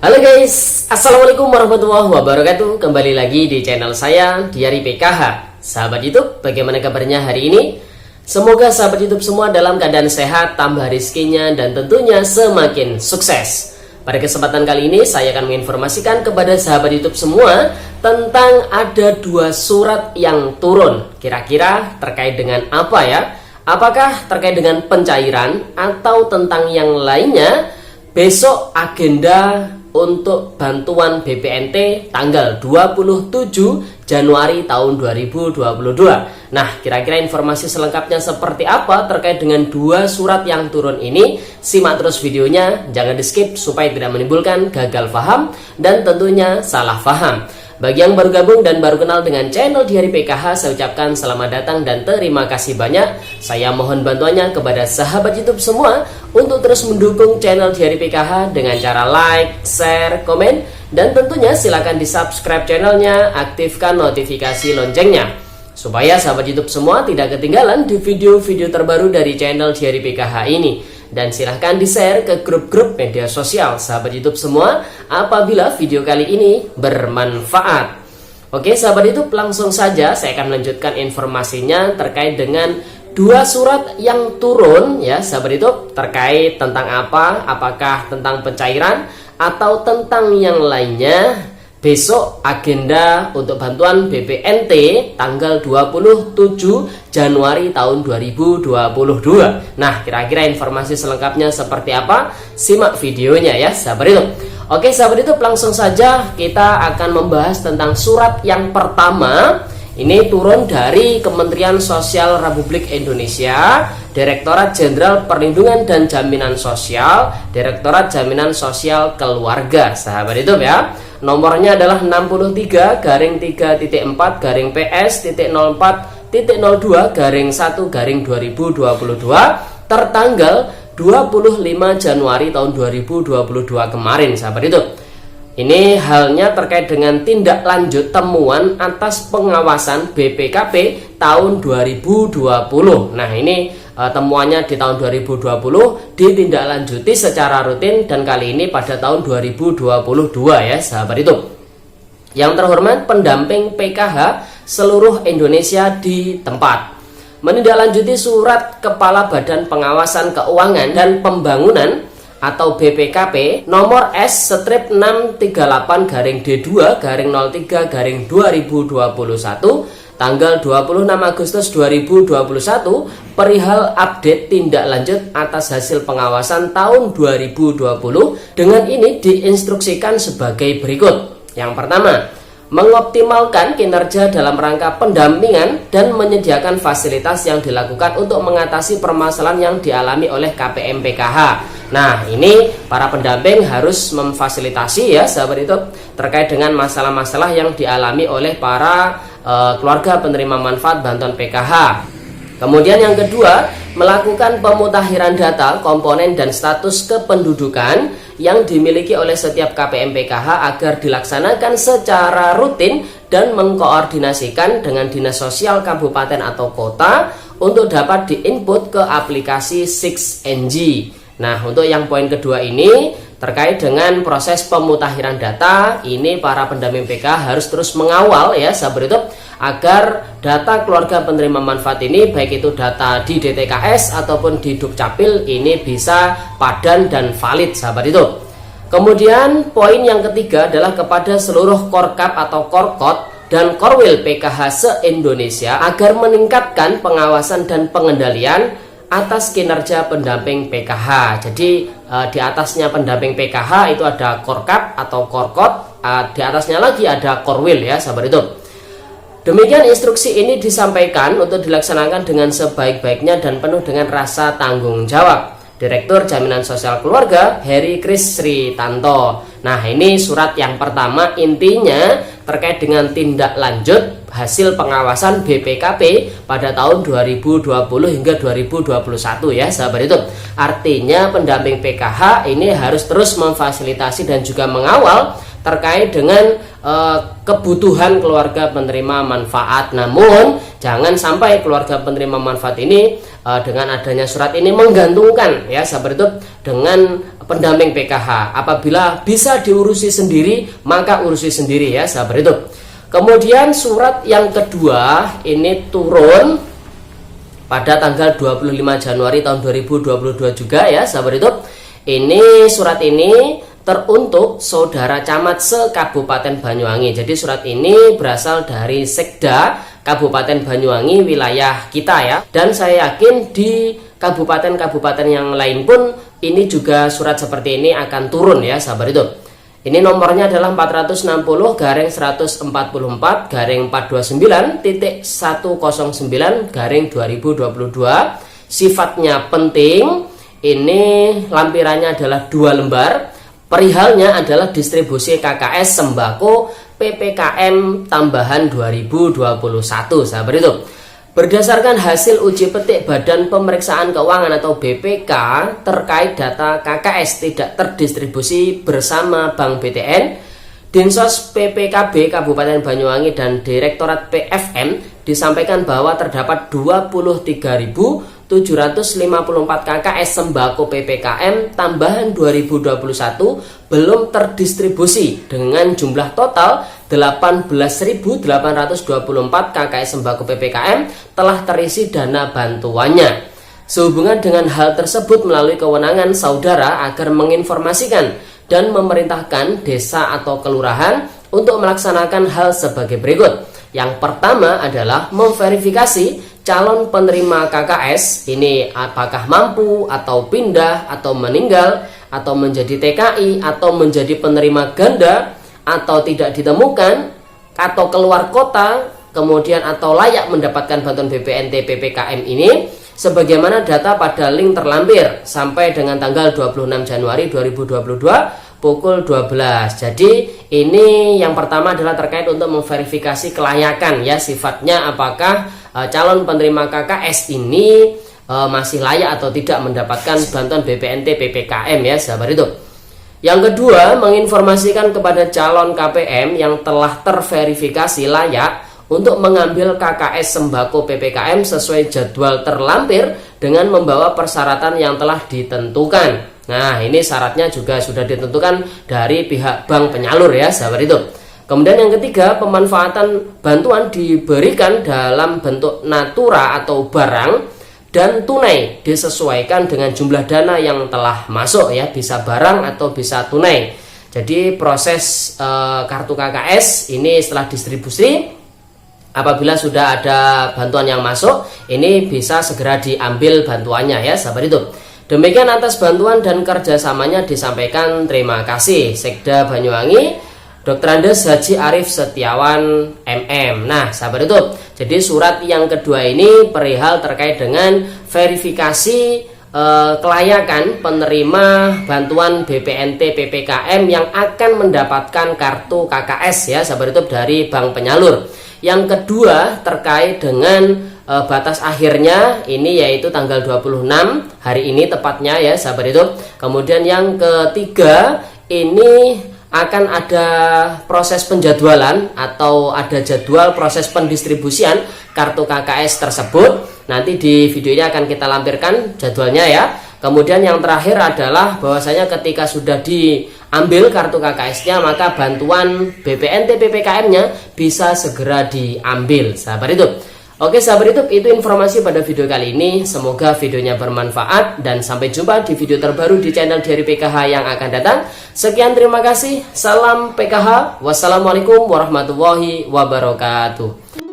Halo guys, Assalamualaikum warahmatullahi wabarakatuh. Kembali lagi di channel saya Diari PKH. Sahabat YouTube, bagaimana kabarnya hari ini? Semoga sahabat YouTube semua dalam keadaan sehat, tambah rizkinya, dan tentunya semakin sukses. Pada kesempatan kali ini saya akan menginformasikan kepada sahabat YouTube semua tentang ada dua surat yang turun. Kira-kira terkait dengan apa ya? Apakah terkait dengan pencairan atau tentang yang lainnya? Besok agenda untuk bantuan BPNT tanggal 27 Januari tahun 2022. Nah, kira-kira informasi selengkapnya seperti apa terkait dengan dua surat yang turun ini? Simak terus videonya, jangan di skip supaya tidak menimbulkan gagal paham dan tentunya salah paham. Bagi yang baru gabung dan baru kenal dengan channel Diari PKH, saya ucapkan selamat datang dan terima kasih banyak. Saya mohon bantuannya kepada sahabat YouTube semua untuk terus mendukung channel Diari PKH dengan cara like, share, komen, dan tentunya silakan di subscribe channelnya, aktifkan notifikasi loncengnya supaya sahabat YouTube semua tidak ketinggalan di video-video terbaru dari channel Diari PKH ini. Dan silahkan di-share ke grup-grup media sosial sahabat YouTube semua apabila video kali ini bermanfaat. Oke sahabat YouTube, langsung saja saya akan melanjutkan informasinya terkait dengan dua surat yang turun ya sahabat YouTube. Terkait tentang apa? Apakah tentang pencairan atau tentang yang lainnya? Besok agenda untuk bantuan BPNT tanggal 27 Januari tahun 2022. Nah, kira-kira informasi selengkapnya seperti apa? Simak videonya ya, sahabat itu. Oke, sahabat itu, langsung saja kita akan membahas tentang surat yang pertama. Ini turun dari Kementerian Sosial Republik Indonesia, Direktorat Jenderal Perlindungan dan Jaminan Sosial, Direktorat Jaminan Sosial Keluarga, sahabat itu ya. Nomornya adalah 63-3.4-PS.04.02-1-2022 tertanggal 25 Januari tahun 2022 kemarin, sahabat itu. Ini halnya terkait dengan tindak lanjut temuan atas pengawasan BPKP tahun 2020. Nah, ini temuannya di tahun 2020 ditindaklanjuti secara rutin dan kali ini pada tahun 2022 ya sahabat itu. Yang terhormat pendamping PKH seluruh Indonesia di tempat menindaklanjuti surat Kepala Badan Pengawasan Keuangan dan Pembangunan atau BPKP nomor S/638-D2-03-2021 tanggal 26 Agustus 2021 perihal update tindak lanjut atas hasil pengawasan tahun 2020. Dengan ini diinstruksikan sebagai berikut. Yang pertama, mengoptimalkan kinerja dalam rangka pendampingan dan menyediakan fasilitas yang dilakukan untuk mengatasi permasalahan yang dialami oleh KPM PKH. Nah, ini para pendamping harus memfasilitasi ya sahabat itu terkait dengan masalah-masalah yang dialami oleh para keluarga penerima manfaat bantuan PKH. Kemudian yang kedua, melakukan pemutakhiran data, komponen dan status kependudukan yang dimiliki oleh setiap KPM PKH agar dilaksanakan secara rutin dan mengkoordinasikan dengan Dinas Sosial Kabupaten atau Kota untuk dapat diinput ke aplikasi 6NG. Nah, untuk yang poin kedua ini terkait dengan proses pemutakhiran data, ini para pendamping PKH harus terus mengawal ya sahabat itu agar data keluarga penerima manfaat ini baik itu data di DTKS ataupun di Dukcapil ini bisa padan dan valid sahabat itu. Kemudian poin yang ketiga adalah kepada seluruh Korkap atau Korkot dan Korwil PKH se-Indonesia agar meningkatkan pengawasan dan pengendalian atas kinerja pendamping PKH. Jadi di atasnya pendamping PKH itu ada Korkap atau Korkot, di atasnya lagi ada Korwil ya sahabat itu. Demikian instruksi ini disampaikan untuk dilaksanakan dengan sebaik-baiknya dan penuh dengan rasa tanggung jawab. Direktur Jaminan Sosial Keluarga Heri Kris Sri Tanto. Nah, ini surat yang pertama intinya terkait dengan tindak lanjut hasil pengawasan BPKP pada tahun 2020 hingga 2021 ya sahabat itu. Artinya pendamping PKH ini harus terus memfasilitasi dan juga mengawal terkait dengan kebutuhan keluarga penerima manfaat. Namun Jangan sampai keluarga penerima manfaat ini dengan adanya surat ini menggantungkan ya sahabat YouTube dengan pendamping PKH. Apabila bisa diurusi sendiri, maka urusi sendiri ya sahabat YouTube. Kemudian surat yang kedua ini turun pada tanggal 25 Januari tahun 2022 juga ya sahabat YouTube. Ini surat ini teruntuk saudara camat se-Kabupaten Banyuwangi. Jadi surat ini berasal dari Sekda Kabupaten Banyuwangi wilayah kita ya. Dan saya yakin di kabupaten-kabupaten yang lain pun ini juga surat seperti ini akan turun ya sahabat YouTube. Ini nomornya adalah 460-429.109-2022. Sifatnya penting. Ini lampirannya adalah 2 lembar. Perihalnya adalah distribusi KKS sembako PPKM tambahan 2021 sahabat itu. Berdasarkan hasil uji petik Badan Pemeriksaan Keuangan atau BPK terkait data KKS tidak terdistribusi bersama Bank BTN, Dinsos PPKB Kabupaten Banyuwangi dan Direktorat PFM disampaikan bahwa terdapat 23.754 KKS sembako PPKM tambahan 2021 belum terdistribusi dengan jumlah total 18.824 KKS sembako PPKM telah terisi dana bantuannya. Sehubungan dengan hal tersebut melalui kewenangan saudara agar menginformasikan dan memerintahkan desa atau kelurahan untuk melaksanakan hal sebagai berikut. Yang pertama adalah memverifikasi calon penerima KKS ini apakah mampu atau pindah atau meninggal atau menjadi TKI atau menjadi penerima ganda atau tidak ditemukan atau keluar kota kemudian atau layak mendapatkan bantuan BPNT PPKM ini sebagaimana data pada link terlampir sampai dengan tanggal 26 Januari 2022 pukul 12. Jadi ini yang pertama adalah terkait untuk memverifikasi kelayakan ya, sifatnya apakah calon penerima KKS ini masih layak atau tidak mendapatkan bantuan BPNT PPKM ya sahabat itu. Yang kedua, menginformasikan kepada calon KPM yang telah terverifikasi layak untuk mengambil KKS sembako PPKM sesuai jadwal terlampir dengan membawa persyaratan yang telah ditentukan. Nah, ini syaratnya juga sudah ditentukan dari pihak bank penyalur ya sahabat itu. Kemudian yang ketiga, pemanfaatan bantuan diberikan dalam bentuk natura atau barang dan tunai disesuaikan dengan jumlah dana yang telah masuk ya, bisa barang atau bisa tunai. Jadi proses kartu KKS ini setelah distribusi, apabila sudah ada bantuan yang masuk, ini bisa segera diambil bantuannya ya sahabat itu. Demikian atas bantuan dan kerjasamanya disampaikan terima kasih Sekda Banyuwangi Dr. Andes Haji Arif Setiawan MM. Nah sahabat itu, jadi surat yang kedua ini perihal terkait dengan verifikasi kelayakan penerima bantuan BPNT PPKM yang akan mendapatkan kartu KKS ya sahabat itu dari bank penyalur. Yang kedua terkait dengan batas akhirnya ini yaitu tanggal 26 hari ini tepatnya ya sahabat itu. Kemudian yang ketiga ini akan ada proses penjadwalan atau ada jadwal proses pendistribusian kartu KKS tersebut. Nanti di video ini akan kita lampirkan jadwalnya ya. Kemudian yang terakhir adalah bahwasanya ketika sudah diambil kartu KKS-nya maka bantuan BPNT PPKM-nya bisa segera diambil sahabat itu. Oke sahabat YouTube, itu informasi pada video kali ini. Semoga videonya bermanfaat dan sampai jumpa di video terbaru di channel Diari PKH yang akan datang. Sekian, terima kasih. Salam PKH. Wassalamualaikum warahmatullahi wabarakatuh.